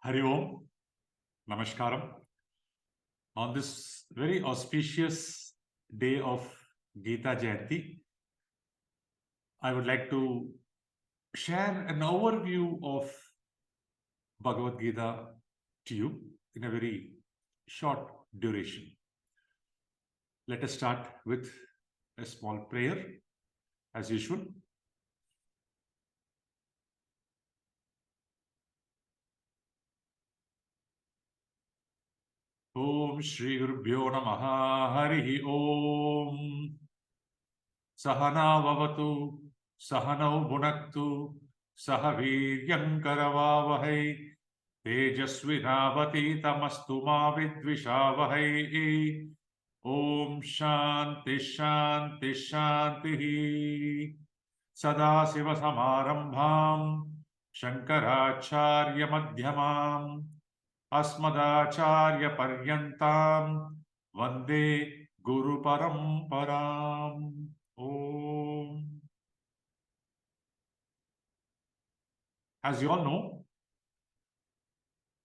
Hari Om, Namaskaram. On this very auspicious day of Gita Jayanti, I would like to share an overview of Bhagavad Gita to you in a very short duration. Let us start with a small prayer as usual. Om Shri Gurubhyo Namaha Harihi Om Sahana Vavatu Sahanau Bhunaktu Sahaviryam Karavavahai Tejasvinavati Tamastu Ma Vidvishavahai. Om Shanti Shanti Shanti. Sadasiva Samarambham Shankaracharya Madhyamam Asmadacharya Paryantam Vande Guru Paramparam. Om. As you all know,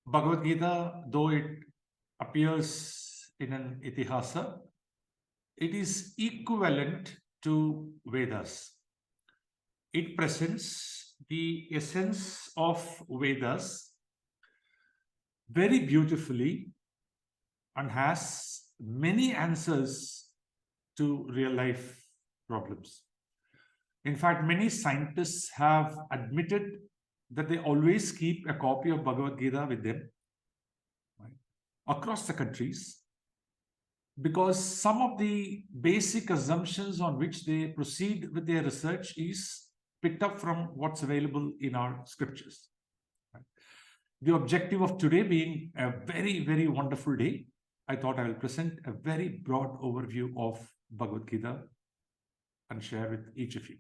Bhagavad Gita, though it appears in an Itihasa, it is equivalent to Vedas. It presents the essence of Vedas very beautifully and has many answers to real life problems. In fact, many scientists have admitted that they always keep a copy of Bhagavad Gita with them, right, across the countries, because some of the basic assumptions on which they proceed with their research is picked up from what's available in our scriptures. Right. The objective of today being a very, very wonderful day, I thought I will present a very broad overview of Bhagavad Gita and share with each of you.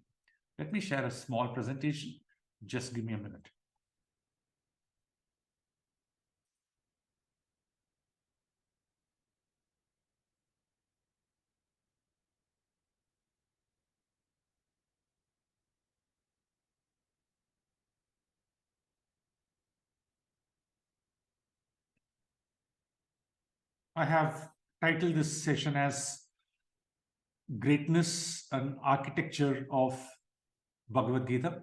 Let me share a small presentation. Just give me a minute. I have titled this session as Greatness and Architecture of Bhagavad Gita.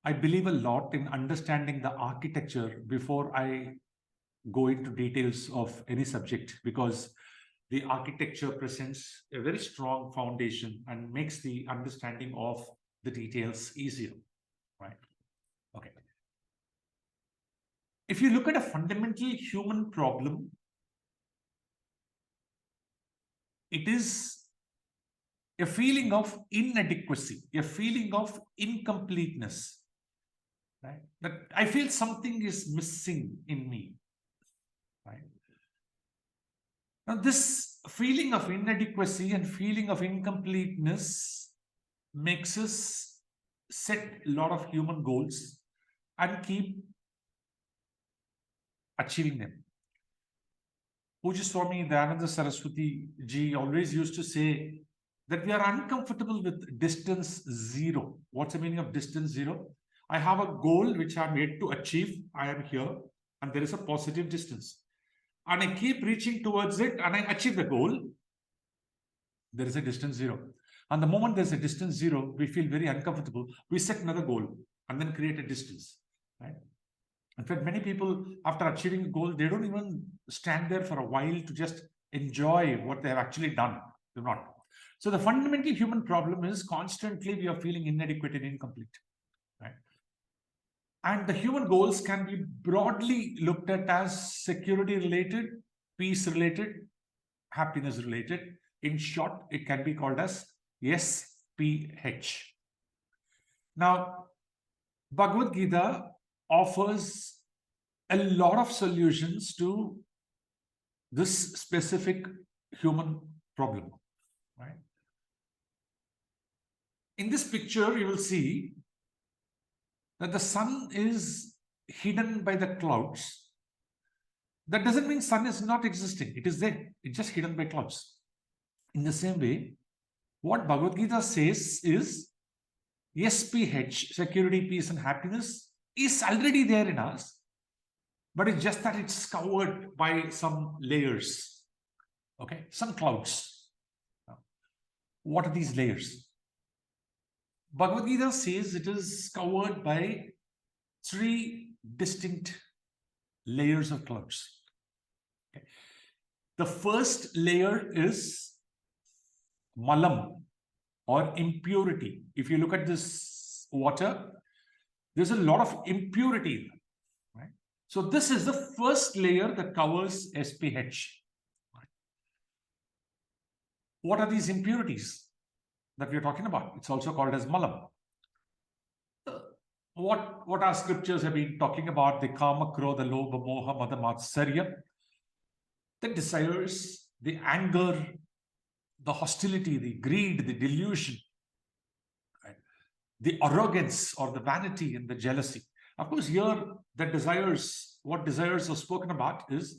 I believe a lot in understanding the architecture before I go into details of any subject, because the architecture presents a very strong foundation and makes the understanding of the details easier, right? Okay. If you look at a fundamental human problem, it is a feeling of inadequacy, a feeling of incompleteness, right? That I feel something is missing in me, right? Now, this feeling of inadequacy and feeling of incompleteness makes us set a lot of human goals and keep achieving them. Puja Swami Dayananda Saraswati ji always used to say that we are uncomfortable with distance zero. What's the meaning of distance zero? I have a goal which I'm yet to achieve. I am here and there is a positive distance. And I keep reaching towards it and I achieve the goal. There is a distance zero. And the moment there's a distance zero, we feel very uncomfortable. We set another goal and then create a distance, right? In fact, many people, after achieving a goal, they don't even stand there for a while to just enjoy what they have actually done. They're not. So the fundamental human problem is constantly we are feeling inadequate and incomplete, right? And the human goals can be broadly looked at as security related, peace related, happiness related. In short, it can be called as SPH. Now, Bhagavad Gita offers a lot of solutions to this specific human problem, right? In this picture, you will see that the sun is hidden by the clouds. That doesn't mean sun is not existing. It is there. It's just hidden by clouds. In the same way, what Bhagavad Gita says is SPH, security, peace, and happiness, is already there in us. but it's just that it's covered by some layers, okay, some clouds. What are these layers? Bhagavad Gita says it is covered by 3 distinct layers of clouds. Okay. The first layer is malam, or impurity. If you look at this water, there's a lot of impurity, right? So this is the first layer that covers SPH. Right? What are these impurities that we are talking about? It's also called as malam. What our scriptures have been talking about, the kama, krodha, lobha, moha, mada, matsarya, the desires, the anger, the hostility, the greed, the delusion, right? The arrogance or the vanity and the jealousy. Of course, here the desires, what desires are spoken about is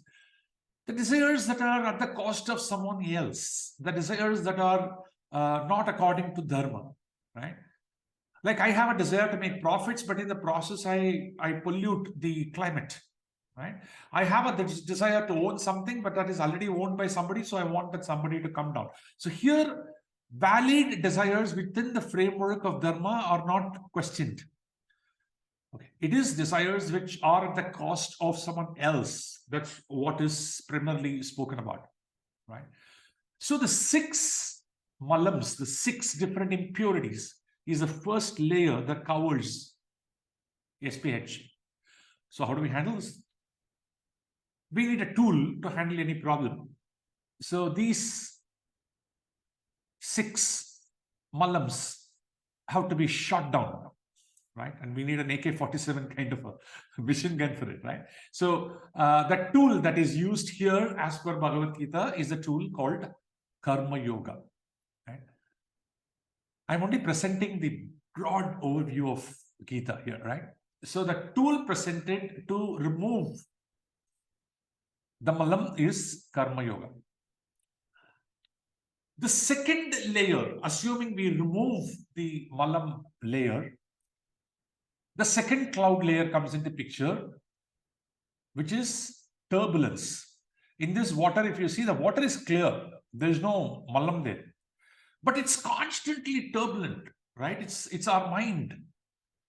the desires that are at the cost of someone else, the desires that are not according to dharma, right? Like I have a desire to make profits, but in the process, I pollute the climate, right? I have a desire to own something, but that is already owned by somebody, so I want that somebody to come down. So here, valid desires within the framework of dharma are not questioned. Okay. It is desires which are at the cost of someone else. That's what is primarily spoken about, right? So the 6 malams, the 6 different impurities, is the first layer that covers SPH. So how do we handle this? We need a tool to handle any problem. So these 6 malams have to be shot down, right? And we need an AK-47 kind of a machine gun for it, right? So the tool that is used here as per Bhagavad Gita is a tool called Karma Yoga, right? I'm only presenting the broad overview of Gita here, right? So the tool presented to remove the malam is Karma Yoga. The second layer, assuming we remove the malam layer, the second cloud layer comes into picture, which is turbulence. In this water, if you see, the water is clear. There is no malam there. But it's constantly turbulent, right? It's our mind.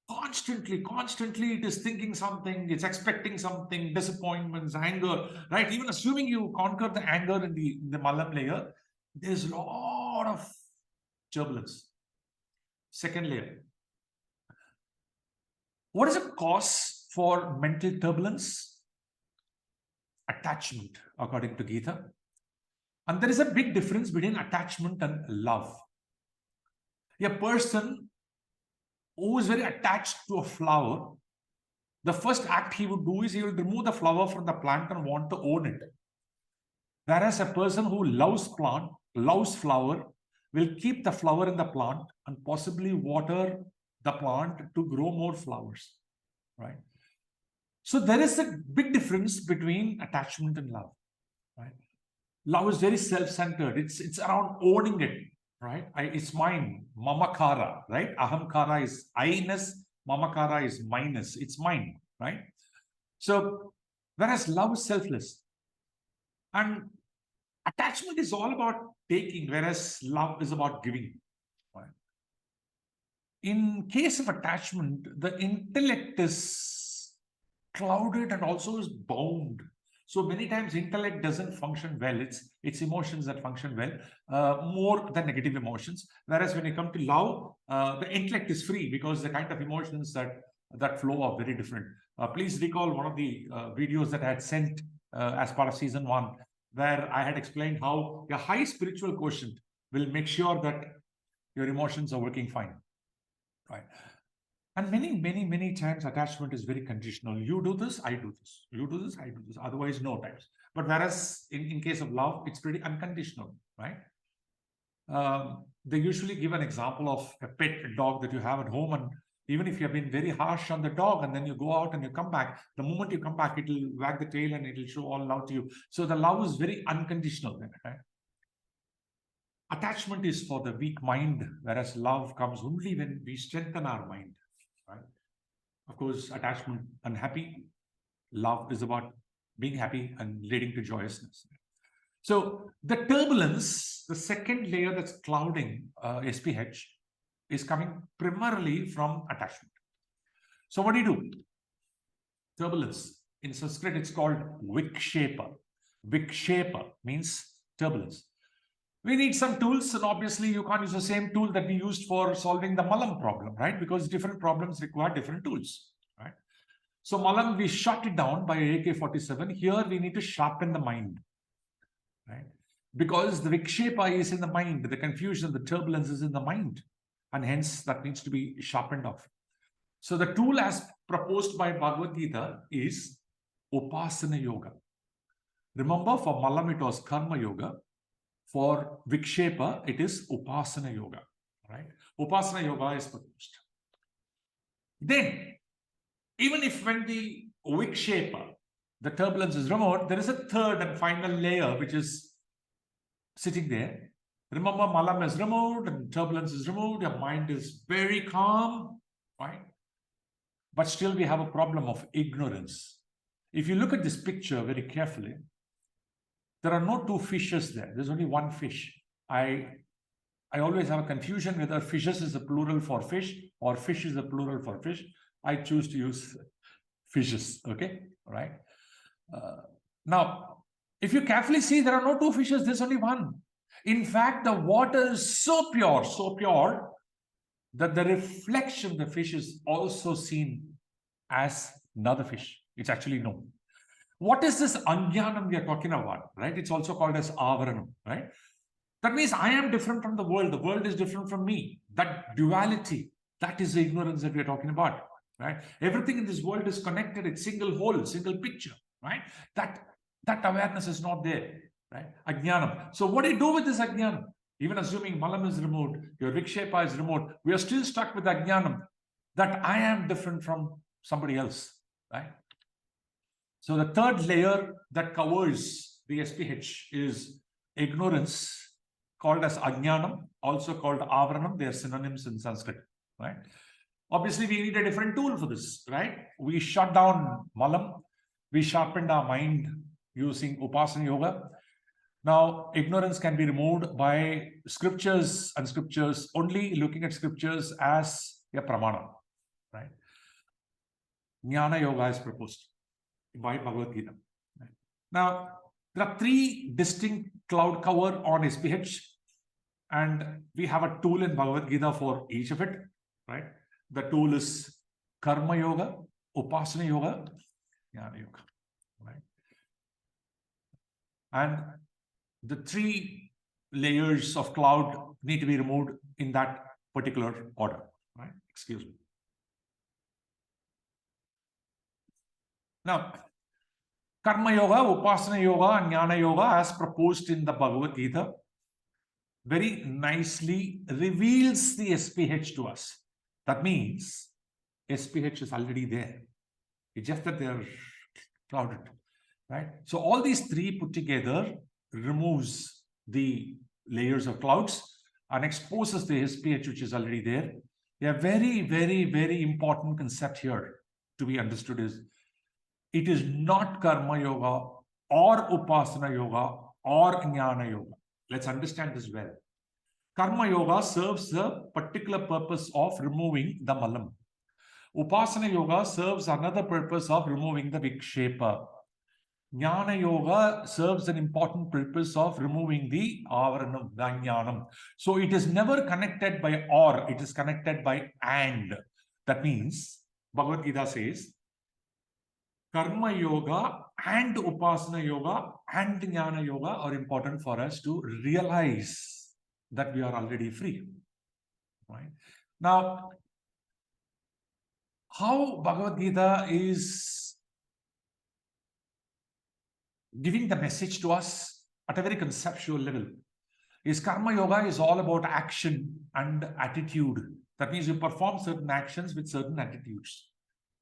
Constantly it is thinking something, it's expecting something, disappointments, anger, right? Even assuming you conquer the anger in the malam layer, there's a lot of turbulence. Second layer. What is a cause for mental turbulence? Attachment, according to Gita. And there is a big difference between attachment and love. A person who is very attached to a flower, the first act he would do is he will remove the flower from the plant and want to own it. Whereas a person who loves plant, loves flower, will keep the flower in the plant and possibly water the plant to grow more flowers, right? So there is a big difference between attachment and love, right? Love is very self-centered. It's around owning it, right? It's mine, mamakara, right? Ahamkara is I-ness, mamakara is minus. It's mine, right? So, whereas love is selfless. And attachment is all about taking, whereas love is about giving, right? In case of attachment, the intellect is clouded and also is bound. So many times intellect doesn't function well. It's emotions that function well, more than negative emotions. Whereas when you come to love, the intellect is free because the kind of emotions that flow are very different. Please recall one of the videos that I had sent as part of season 1, where I had explained how a high spiritual quotient will make sure that your emotions are working fine, right? And many times attachment is very conditional. You do this, I do this. You do this, I do this. Otherwise, no times. But whereas in case of love, it's pretty unconditional, right? They usually give an example of a pet dog that you have at home, and even if you have been very harsh on the dog and then you go out and you come back, the moment you come back, it'll wag the tail and it'll show all love to you. So the love is very unconditional then, right? Attachment is for the weak mind, whereas love comes only when we strengthen our mind, right? Of course, attachment, unhappy. Love is about being happy and leading to joyousness. So the turbulence, the second layer that's clouding SPH, is coming primarily from attachment. So what do you do? Turbulence. In Sanskrit, it's called vikshepa. Vikshepa means turbulence. We need some tools, and obviously you can't use the same tool that we used for solving the Malam problem, right? Because different problems require different tools, right? So Malam, we shut it down by AK-47. Here we need to sharpen the mind, right? Because the vikshepa is in the mind, the confusion, the turbulence is in the mind, and hence that needs to be sharpened off. So the tool as proposed by Bhagavad Gita is Upasana Yoga. Remember, for Malam it was Karma Yoga. For Vikshepa, it is Upasana Yoga, right? Upasana Yoga is proposed. Then, even if when the Vikshepa, the turbulence is removed, there is a third and final layer which is sitting there. Remember, Malam is removed and turbulence is removed. Your mind is very calm, right? But still we have a problem of ignorance. If you look at this picture very carefully, there are no two fishes there. There's only one fish. I always have a confusion whether fishes is a plural for fish or fish is a plural for fish. I choose to use fishes, okay? All right. Now, if you carefully see, there are no two fishes, there's only one. In fact, the water is so pure, that the reflection of the fish is also seen as another fish. It's actually no. What is this Ajnanam we are talking about, right? It's also called as Avaranam, right? That means I am different from the world is different from me. That duality, that is the ignorance that we are talking about, right? Everything in this world is connected, it's single whole, single picture, right? That awareness is not there, right? Ajnanam. So what do you do with this Ajnanam? Even assuming Malam is removed, your Vikshepa is removed, we are still stuck with Ajnanam, that I am different from somebody else, right? So the third layer that covers the SPH is ignorance, called as Ajnanam, also called Avaranam. They are synonyms in Sanskrit, right? Obviously, we need a different tool for this, right? We shut down Malam. We sharpened our mind using Upasana Yoga. Now, ignorance can be removed by scriptures and scriptures, only looking at scriptures as a pramana, right? Jnana Yoga is proposed by Bhagavad Gita. Right? Now, there are three distinct cloud cover on SPH, and we have a tool in Bhagavad Gita for each of it, right? The tool is Karma Yoga, Upasana Yoga, Jnana Yoga, right? And the three layers of cloud need to be removed in that particular order, right? Excuse me. Now, Karma Yoga, Upasana Yoga, and Jnana Yoga, as proposed in the Bhagavad Gita, very nicely reveals the SPH to us. That means SPH is already there. It's just that they're clouded, right? So all these three put together removes the layers of clouds and exposes the SPH which is already there. A very, very, very important concept here to be understood is it is not Karma Yoga or Upasana Yoga or Jnana Yoga. Let's understand this well. Karma Yoga serves the particular purpose of removing the Malam. Upasana Yoga serves another purpose of removing the Vikshepa. Jnana Yoga serves an important purpose of removing the Avaranam, the Jnanam. So it is never connected by or, it is connected by and. That means, Bhagavad Gita says, Karma Yoga and Upasana Yoga and Jnana Yoga are important for us to realize that we are already free. Right? Now, how Bhagavad Gita is giving the message to us at a very conceptual level is Karma Yoga is all about action and attitude. That means you perform certain actions with certain attitudes.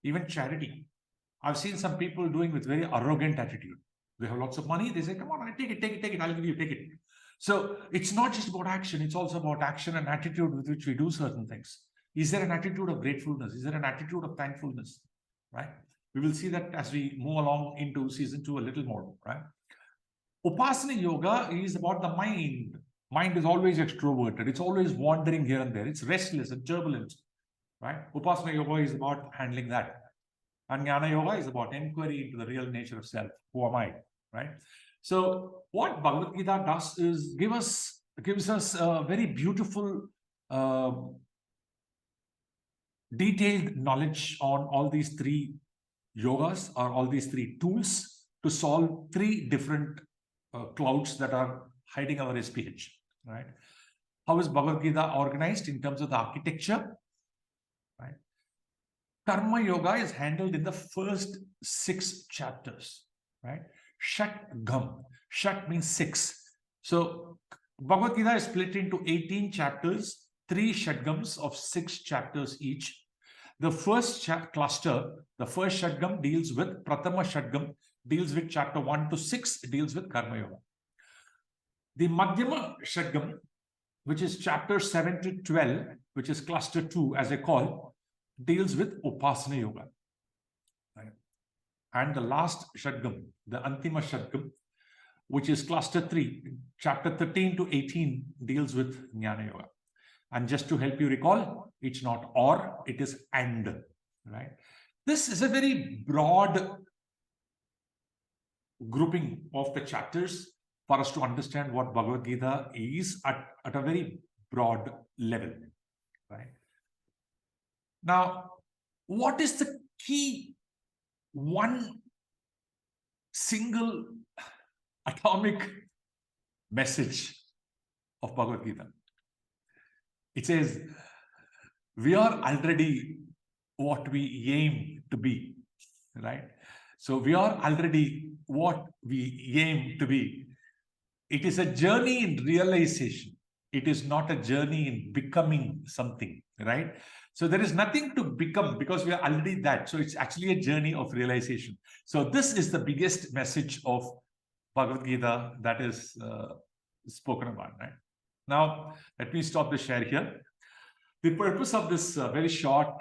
Even charity. I've seen some people doing with very arrogant attitude. They have lots of money. They say, come on, take it. I'll give you, take it. So it's not just about action. It's also about action and attitude with which we do certain things. Is there an attitude of gratefulness? Is there an attitude of thankfulness? Right? We will see that as we move along into season 2 a little more, right? Upasana yoga is about the mind. Mind is always extroverted. It's always wandering here and there. It's restless and turbulent, right? Upasana yoga is about handling that. And Jnana yoga is about inquiry into the real nature of self. Who am I, right? So what Bhagavad Gita does is gives us a very beautiful, detailed knowledge on all these three yogas or all these three tools to solve three different clouds that are hiding our SPH, right? How is Bhagavad Gita organized in terms of the architecture, right? Karma yoga is handled in the first 6 chapters, right? Shat Gam. Shat means 6. So Bhagavad Gita is split into 18 chapters, 3 Shatgams of 6 chapters each. The first cluster, the first Shatgam deals with Pratama Shatgam, deals with chapter 1 to 6, deals with Karma Yoga. The Madhyama Shatgam, which is chapter 7 to 12, which is cluster 2 as I call, deals with Upasana Yoga. Right? And the last Shatgam, the Antima Shatgam, which is cluster 3, chapter 13 to 18, deals with Jnana Yoga. And just to help you recall, it's not or, it is and, right? This is a very broad grouping of the chapters for us to understand what Bhagavad Gita is at a very broad level, right? Now, what is the key one single atomic message of Bhagavad Gita? It says, we are already what we aim to be, right? So we are already what we aim to be. It is a journey in realization. It is not a journey in becoming something, right? So there is nothing to become because we are already that. So it's actually a journey of realization. So this is the biggest message of Bhagavad Gita that is spoken about, right? Now, let me stop the share here. The purpose of this very short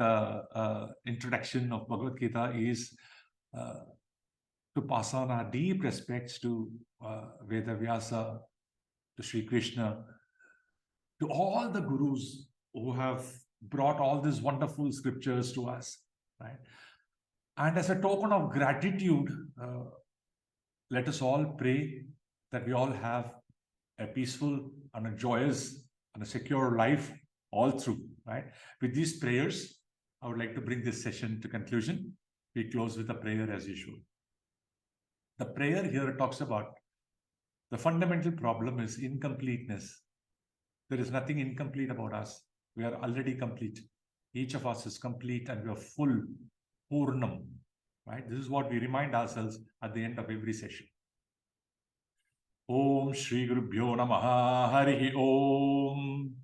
introduction of Bhagavad Gita is to pass on our deep respects to Veda Vyasa, to Sri Krishna, to all the gurus who have brought all these wonderful scriptures to us, right? And as a token of gratitude, let us all pray that we all have a peaceful and a joyous and a secure life all through, right? With these prayers, I would like to bring this session to conclusion. We close with a prayer as usual. The prayer here talks about the fundamental problem is incompleteness. There is nothing incomplete about us. We are already complete. Each of us is complete and we are full, Purnam, right? This is what we remind ourselves at the end of every session. Om Shri Gurubhyo Namaha Harihi Om.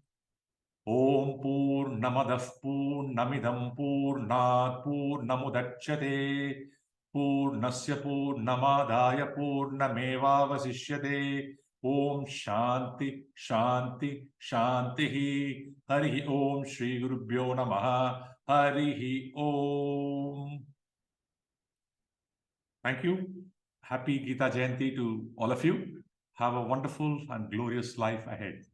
Om Purnamadah Purnamidam Purnat Purnamudachyate Purnasya Purnamadaya Purnamevavasishyate. Om Shanti Shanti Shanti Harihi Om Shri Gurubhyo Namaha Harihi Om. Thank you. Happy Gita Jayanti to all of you. Have a wonderful and glorious life ahead.